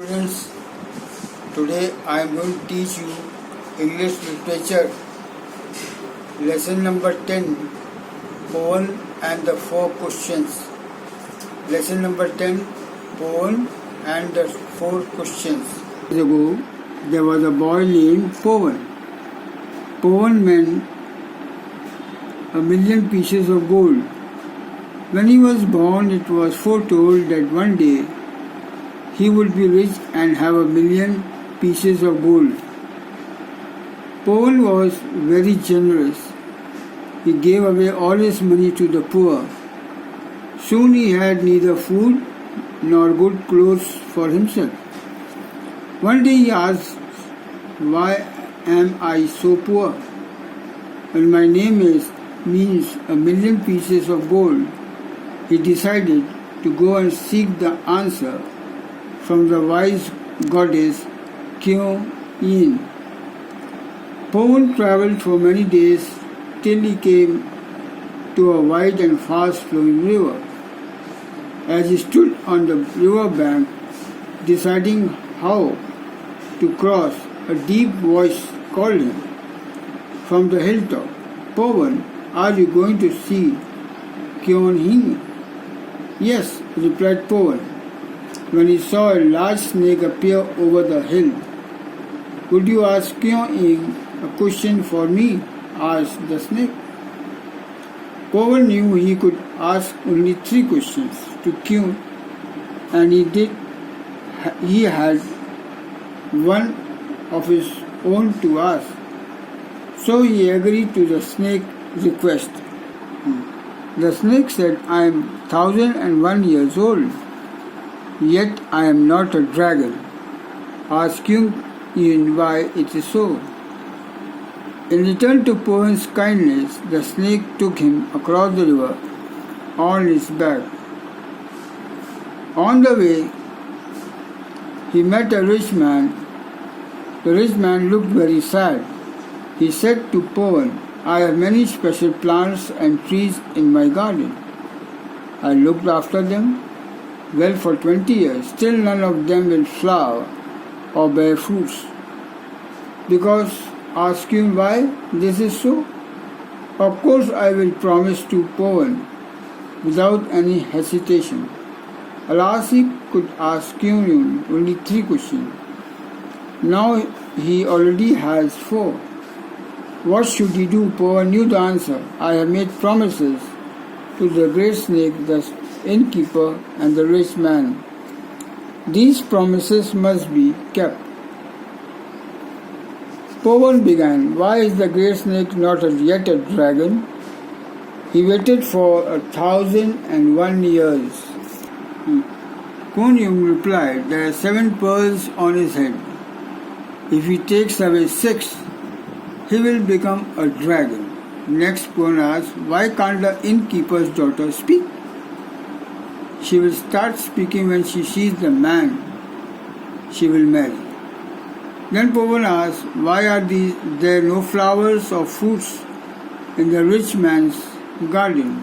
Students, today I am going to teach you English literature lesson number 10, Poem and the 4 questions. Lesson number 10, Poem and the 4 questions. Years ago, there was a boy named Poem. Poem meant 1,000,000 pieces of gold. When he was born, it was foretold that one day he would be rich and have 1,000,000 pieces of gold. Paul was very generous. He gave away all his money to the poor. Soon he had neither food nor good clothes for himself. One day he asked, "Why am I so poor? When my name means 1,000,000 pieces of gold." He decided to go and seek the answer from the wise goddess Kuan Yin. Paul travelled for many days till he came to a wide and fast-flowing river. As he stood on the river bank, deciding how to cross, a deep voice called him from the hilltop, "Paul, are you going to see Kuan Yin?" "Yes," replied Paul, when he saw a large snake appear over the hill. "Would you ask Kuan Yin a question for me?" asked the snake. Paul knew he could ask only 3 questions to Kuan, and he had one of his own to ask. So he agreed to the snake's request. The snake said, "I am 1,001 years old, yet I am not a dragon. Ask Kuan Yin why it is so." In return to Paul's kindness, the snake took him across the river on its back. On the way, he met a rich man. The rich man looked very sad. He said to Paul, "I have many special plants and trees in my garden. I looked after them well for 20 years. Still none of them will flower or bear fruits. Because ask him why this is so?" "Of course I will," promise to Paul without any hesitation. Alas, he could ask Kuan only 3 questions. Now he already has 4. What should he do? Paul knew the answer. "I have made promises to the great snake, the innkeeper, and the rich man. These promises must be kept." Paul began, "Why is the great snake not yet a dragon?" "He waited for 1,001 years. Kuan Yin replied, "There are 7 pearls on his head. If he takes away 6, he will become a dragon." Next, Paul asked, "Why can't the innkeeper's daughter speak?" "She will start speaking when she sees the man she will marry." Then Paul asked, "Why are there no flowers or fruits in the rich man's garden?"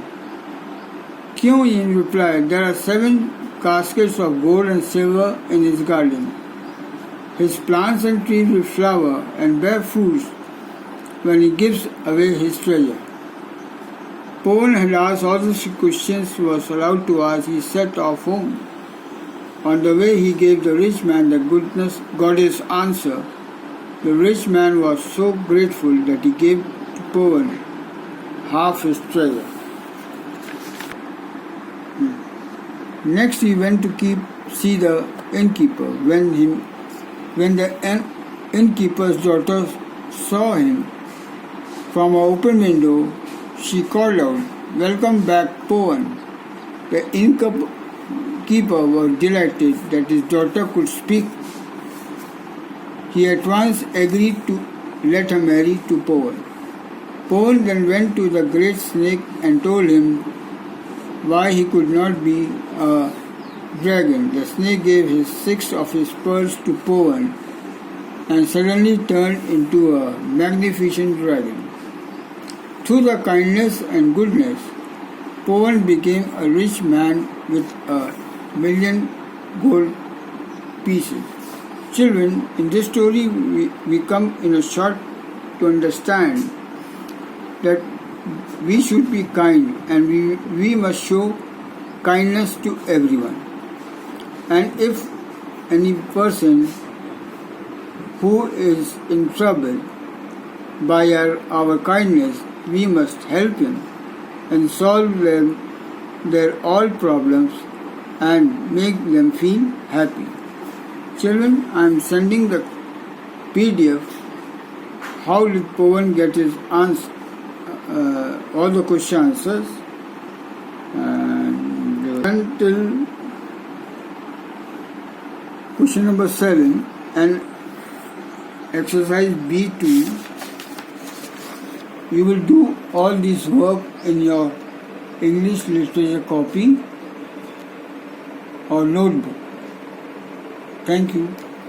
Kuan Yin replied, "There are 7 caskets of gold and silver in his garden. His plants and trees will flower and bear fruits when he gives away his treasure." Paul had asked all the questions he was allowed to ask. He set off home. On the way he gave the rich man the goddess answer. The rich man was so grateful that he gave to Paul half his treasure. Next he went to see the innkeeper. When the innkeeper's daughter saw him from an open window, she called out, "Welcome back, Paul." The innkeeper was delighted that his daughter could speak. He at once agreed to let her marry to Paul. Paul then went to the great snake and told him why he could not be a dragon. The snake gave 6 of his pearls to Paul and suddenly turned into a magnificent dragon. Through the kindness and goodness, Paul became a rich man with 1,000,000 gold pieces. Children, in this story we come in a short to understand that we should be kind and we must show kindness to everyone. And if any person who is in trouble, by our kindness we must help him and solve their all problems and make them feel happy. Children, I am sending the PDF how did Pawan get his answer, all the question answers, and until question number 7 and exercise B2. You will do all this work in your English literature copy or notebook. Thank you.